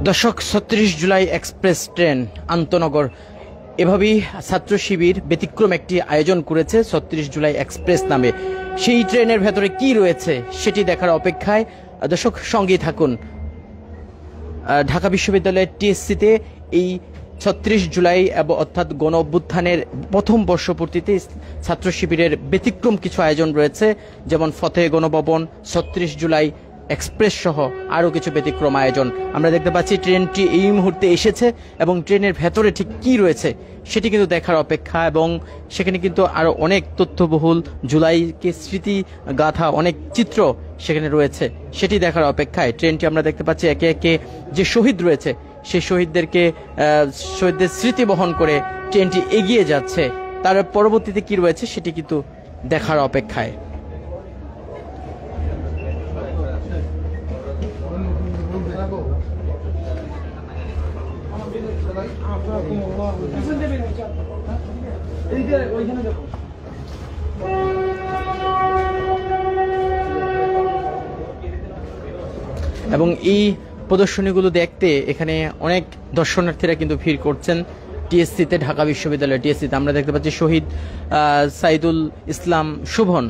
দর্শক, ৩৬ July express train আন্তনগর এভাবেই ছাত্র শিবির ব্যতিক্রম একটি আয়োজন করেছে ৩৬ জুলাই এক্সপ্রেস নামে। সেই ট্রেনের ভেতরে কি রয়েছে সেটি দেখার অপেক্ষায় দর্শক সঙ্গেই থাকুন। ঢাকা বিশ্ববিদ্যালয়ের টিএসসিতে এই ৩৬ জুলাই অর্থাৎ গণ অভ্যুত্থানের প্রথম বর্ষপূর্তিতে ছাত্র শিবিরের ব্যতিক্রম কিছু আয়োজন রয়েছে, যেমন ফতেহ গণভবন, ৩৬ জুলাই এক্সপ্রেস সহ আরও কিছু ব্যতিক্রম আয়োজন। আমরা দেখতে পাচ্ছি ট্রেনটি এই মুহূর্তে এসেছে এবং ট্রেনের ভেতরে ঠিক কি রয়েছে সেটি কিন্তু দেখার অপেক্ষা, এবং সেখানে কিন্তু আরও অনেক তথ্যবহুল জুলাইকে স্মৃতি গাথা অনেক চিত্র সেখানে রয়েছে, সেটি দেখার অপেক্ষায়। ট্রেনটি আমরা দেখতে পাচ্ছি একে একে যে শহীদ রয়েছে সেই শহীদদের স্মৃতি বহন করে ট্রেনটি এগিয়ে যাচ্ছে। তার পরবর্তীতে কি রয়েছে সেটি কিন্তু দেখার অপেক্ষায়। এবং এই প্রদর্শনীগুলো দেখতে এখানে অনেক দর্শনার্থীরা কিন্তু ভিড় করছেন টিএসসিতে, ঢাকা বিশ্ববিদ্যালয়ের টিএসসিতে। আমরা দেখতে পাচ্ছি শহীদ সাইদুল ইসলাম শোভন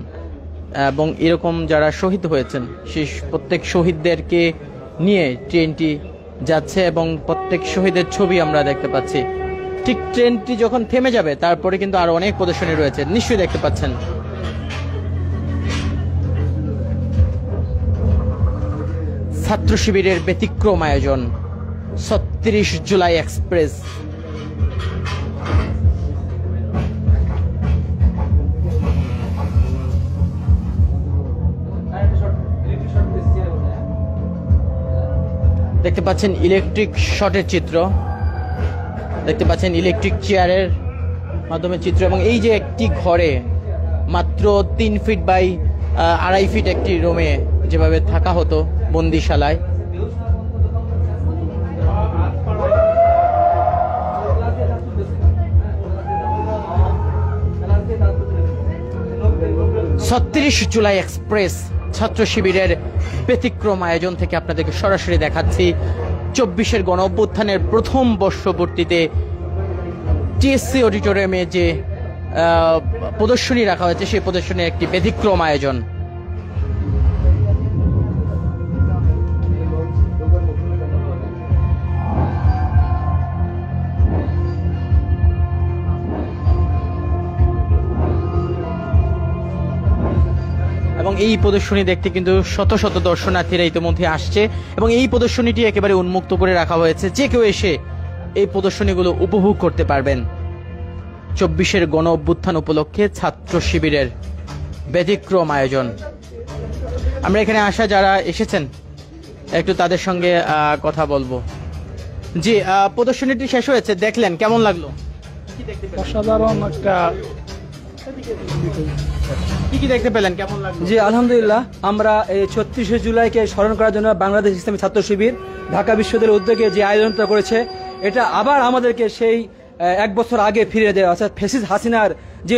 এবং এরকম যারা শহীদ হয়েছেন সেই প্রত্যেক শহীদদেরকে নিয়ে ট্রেনটি যাচ্ছে এবং প্রত্যেক শহীদের ছবি আমরা দেখতে পাচ্ছি। ঠিক ট্রেনটি যখন থেমে যাবে তারপরে কিন্তু আরো অনেক প্রদর্শনী রয়েছে, নিশ্চয়ই দেখতে পাচ্ছেন। ছাত্র শিবিরের ব্যতিক্রম আয়োজন ৩৬ জুলাই এক্সপ্রেস। দেখতে পাচ্ছেন ইলেকট্রিক শটের চিত্র, দেখতে পাচ্ছেন ইলেকট্রিক চেয়ারের মাধ্যমে চিত্র, এবং এই যে একটি ঘরে মাত্র ৩ ফিট বাই ২.৫ ফিট একটি রুমে যেভাবে থাকা হতো বন্দিশালায়, ছত্রিশ জুলাই এক্সপ্রেস ছাত্র শিবিরের ব্যতিক্রম আয়োজন থেকে আপনাদেরকে সরাসরি দেখাচ্ছি। ২৪-এর গণ অভ্যুত্থানের প্রথম বর্ষপূর্তিতে টিএসসি অডিটোরিয়ামে যে প্রদর্শনী রাখা হয়েছে সেই প্রদর্শনীর একটি ব্যতিক্রম আয়োজন। এবং এই প্রদর্শনী দেখতে কিন্তু শত শত দর্শনার্থীরা ইতিমধ্যে আসছে এবং এই প্রদর্শনীটি একেবারে উন্মুক্ত করে রাখা হয়েছে, যে কেউ এসে এই প্রদর্শনীগুলো উপভোগ করতে পারবেন। ২৪-এর গণ অভ্যুত্থান উপলক্ষে ছাত্র শিবিরের ব্যতিক্রম আয়োজন। আমরা এখানে আসা যারা এসেছেন একটু তাদের সঙ্গে কথা বলবো। জি, প্রদর্শনীটি শেষ হয়েছে, দেখলেন, কেমন লাগলো? অসাধারণ একটা কি দেখতে পেলেন, কেমন লাগলো? জি আলহামদুলিল্লাহ, আমরা এই ৩৬শে জুলাইকে স্মরণ করার জন্য বাংলাদেশ ইসলামী ছাত্র শিবির ঢাকা বিশ্ববিদ্যালয়ের উদ্যোগে যে আয়োজনটা করেছে, এটা আবার আমাদেরকে সেই ১ বছর আগে ফিরে দেওয়া, অর্থাৎ ফ্যাসিস্ট হাসিনার যে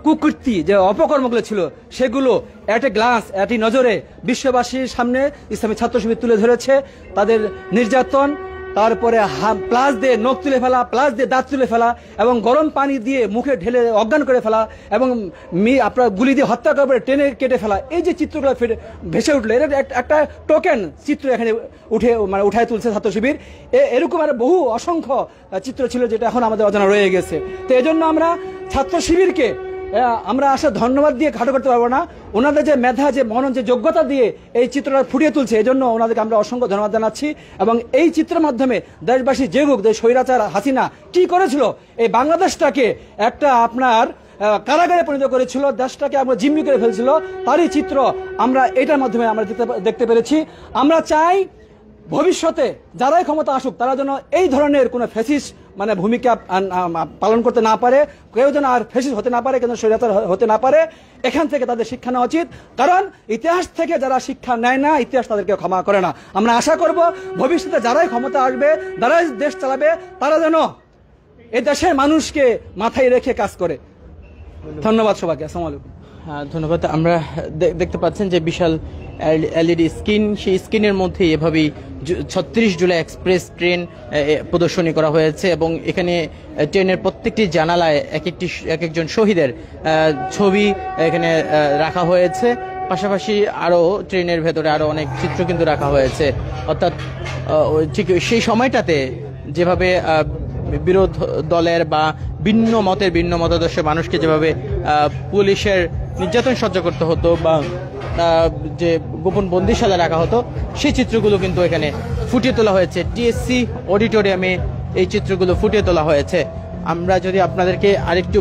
কুকৃতি, যে অপকর্মগুলো ছিল সেগুলো এট এ গ্লান্স, এট নজরে বিশ্ববাসীর সামনে ইসলামী ছাত্র শিবির তুলে ধরেছে। তাদের নির্যাতন, তারপরে প্লাস দিয়ে নখ তুলে ফেলা, প্লাস দিয়ে দাঁত তুলে ফেলা এবং গরম পানি দিয়ে মুখে ঢেলে অজ্ঞান করে ফেলা এবং আপনার গুলি দিয়ে হত্যা করার পরে টেনে কেটে ফেলা, এই যে চিত্রগুলো ভেসে উঠলো, এটা একটা টোকেন চিত্র এখানে উঠায় তুলছে ছাত্র শিবির। এরকম আর বহু অসংখ্য চিত্র ছিল যেটা এখন আমাদের অজানা রয়ে গেছে। তো এজন্য আমরা ছাত্র শিবিরকে আমরা আসলে ধন্যবাদ দিয়ে খাটো করতে পারবো না। ওনাদের যে মেধা, যে মনন, যে যোগ্যতা দিয়ে এই চিত্রটা ফুটিয়ে তুলছে, এই জন্য ওনাদেরকে আমরা অসংখ্য ধন্যবাদ জানাচ্ছি। এবং এই চিত্রের মাধ্যমে দেশবাসী জেগুক যে স্বৈরাচার হাসিনা কি করেছিল, এই বাংলাদেশটাকে একটা আপনার কারাগারে পরিণত করেছিল, দেশটাকে আমরা জিম্মি করে ফেলছিল, তারই চিত্র আমরা এটার মাধ্যমে আমরা দেখতে পেরেছি। আমরা চাই ভবিষ্যতে যারাই ক্ষমতা আসুক তারা যেন এই ধরনের কোনো ফ্যাসিস্ট ভূমিকা পালন করতে না পারে, কেউ যেন আর ফ্যাসিস্ট হতে না পারে, কেন স্বৈরাচার হতে না পারে। এখান থেকে তাদের শিক্ষা নেওয়া উচিত, কারণ ইতিহাস থেকে যারা শিক্ষা নেয় না, ইতিহাস তাদেরকে ক্ষমা করে না। আমরা আশা করব ভবিষ্যতে যারাই ক্ষমতা আসবে, যারাই দেশ চালাবে, তারা যেন এই দেশের মানুষকে মাথায় রেখে কাজ করে। ধন্যবাদ সবাইকে, আসসালামু আলাইকুম। ধন্যবাদ। আমরা দেখতে পাচ্ছেন যে বিশাল এলইডি স্ক্রিন, সেই স্ক্রিনের মধ্যে এভাবেই 36 জুলাই এক্সপ্রেস ট্রেন প্রদর্শনী করা হয়েছে এবং এখানে ট্রেনের প্রত্যেকটি জানালায় এক একজন শহীদের ছবি এখানে রাখা হয়েছে। পাশাপাশি আরও ট্রেনের ভেতরে আরও অনেক চিত্র কিন্তু রাখা হয়েছে। অর্থাৎ ঠিক সেই সময়টাতে যেভাবে বিরোধ দলের বা ভিন্ন মতাদর্শের মানুষকে যেভাবে পুলিশের নির্যাতন সহ্য করতে হতো বা যে গোপন বন্দিশালা রাখা হতো, সেই চিত্রগুলো কিন্তু এখানে ফুটিয়ে তোলা হয়েছে। টিএসসি অডিটোরিয়ামে এই চিত্রগুলো ফুটিয়ে তোলা হয়েছে। আমরা যদি আপনাদেরকে আরেকটু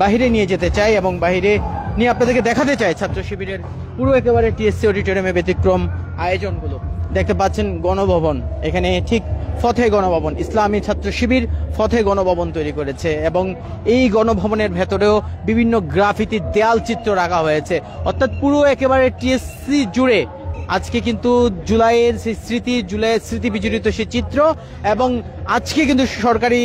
বাহিরে নিয়ে যেতে চাই এবং বাহিরে নিয়ে আপনাদেরকে দেখাতে চাই ছাত্র শিবিরের পুরো একেবারে টিএসসি অডিটোরিয়ামে ব্যতিক্রম আয়োজনগুলো দেখতে পাচ্ছেন। গণভবন, এখানে ঠিক ফতে গণভবন, ইসলামী ছাত্র শিবির ফতে গণভবন তৈরি করেছে এবং এই গণভবনের ভেতরেও বিভিন্ন গ্রাফিতি দেয়াল চিত্র রাখা হয়েছে। অর্থাৎ পুরো একেবারে টিএসসি জুড়ে আজকে কিন্তু জুলাইয়ের স্মৃতি বিজড়িত সেই চিত্র এবং আজকে কিন্তু সরকারি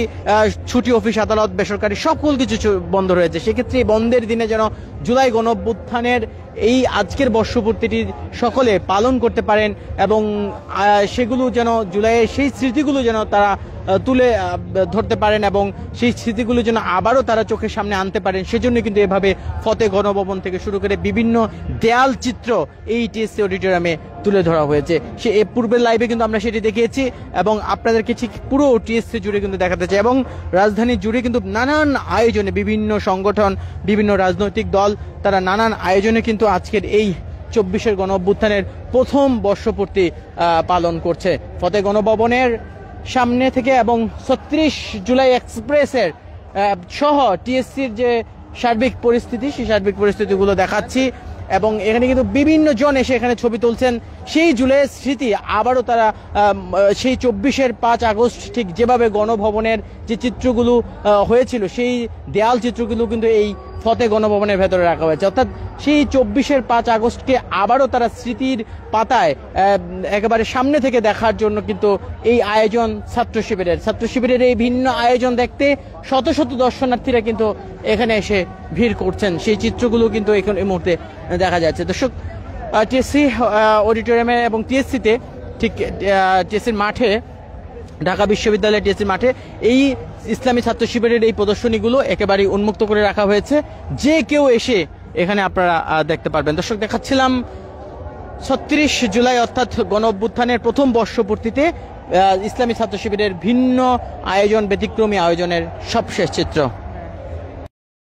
ছুটি, অফিস আদালত, বেসরকারি সকল কিছু বন্ধ রয়েছে। সেক্ষেত্রে এই বন্ধের দিনে যেন জুলাই গণঅভ্যুত্থানের এই আজকের বর্ষপূর্তিটি সকলে পালন করতে পারেন এবং সেগুলো যেন জুলাইয়ের সেই স্মৃতিগুলো যেন তারা তুলে ধরতে পারেন এবং সেই স্মৃতিগুলো যেন আবারও তারা চোখের সামনে আনতে পারেন, সেজন্য কিন্তু এভাবে ফতে গণভবন থেকে শুরু করে বিভিন্ন দেয়াল চিত্র এই টিএসসি অডিটোরিয়ামে তুলে ধরা হয়েছে। সে পূর্বের লাইভে কিন্তু আমরা সেটি দেখিয়েছি এবং আপনাদেরকে ঠিক পুরো টিএসসি জুড়ে কিন্তু দেখাতে চাই এবং রাজধানী জুড়ে কিন্তু নানান আয়োজনে বিভিন্ন সংগঠন, বিভিন্ন রাজনৈতিক দল তারা নানান আয়োজনে কিন্তু আজকের এই 24-এর গণঅভ্যুত্থানের প্রথম বর্ষপূর্তি পালন করছে। ফতে গণভবনের সামনে থেকে এবং 36 জুলাই এক্সপ্রেসের সহ টিএসসির যে সার্বিক পরিস্থিতি, সেই সার্বিক পরিস্থিতিগুলো দেখাচ্ছি এবং এখানে কিন্তু বিভিন্ন জন এসে এখানে ছবি তুলছেন। সেই জুলাইয়ের স্মৃতি আবারও তারা সেই 24-এর 5 আগস্ট ঠিক যেভাবে গণভবনের যে চিত্রগুলো হয়েছিল সেই দেয়াল চিত্রগুলো কিন্তু এই ফতে গণভবনের ভেতরে রাখা হয়েছে। অর্থাৎ সেই 24-এর 5 আগস্টকে আবারও তারা স্মৃতির পাতায় একেবারে সামনে থেকে দেখার জন্য কিন্তু এই আয়োজন ছাত্র শিবিরের এই ভিন্ন আয়োজন দেখতে শত শত দর্শনার্থীরা কিন্তু এখানে এসে ভিড় করছেন। সেই চিত্রগুলো কিন্তু এখন এই মুহূর্তে দেখা যাচ্ছে। দর্শক, টিএসসি অডিটোরিয়ামে এবং টিএসসিতে ঠিক টিএসসির মাঠে, ঢাকা বিশ্ববিদ্যালয়ের টিএসসির মাঠে এই ইসলামী ছাত্র শিবিরের এই প্রদর্শনীগুলো একেবারেই উন্মুক্ত করে রাখা হয়েছে, যে কেউ এসে এখানে আপনারা দেখতে পারবেন। দর্শক, দেখাচ্ছিলাম 36 জুলাই অর্থাৎ গণঅভ্যুত্থানের প্রথম বর্ষপূর্তিতে ইসলামী ছাত্র শিবিরের ভিন্ন আয়োজন, ব্যতিক্রমী আয়োজনের সবশেষ চিত্র।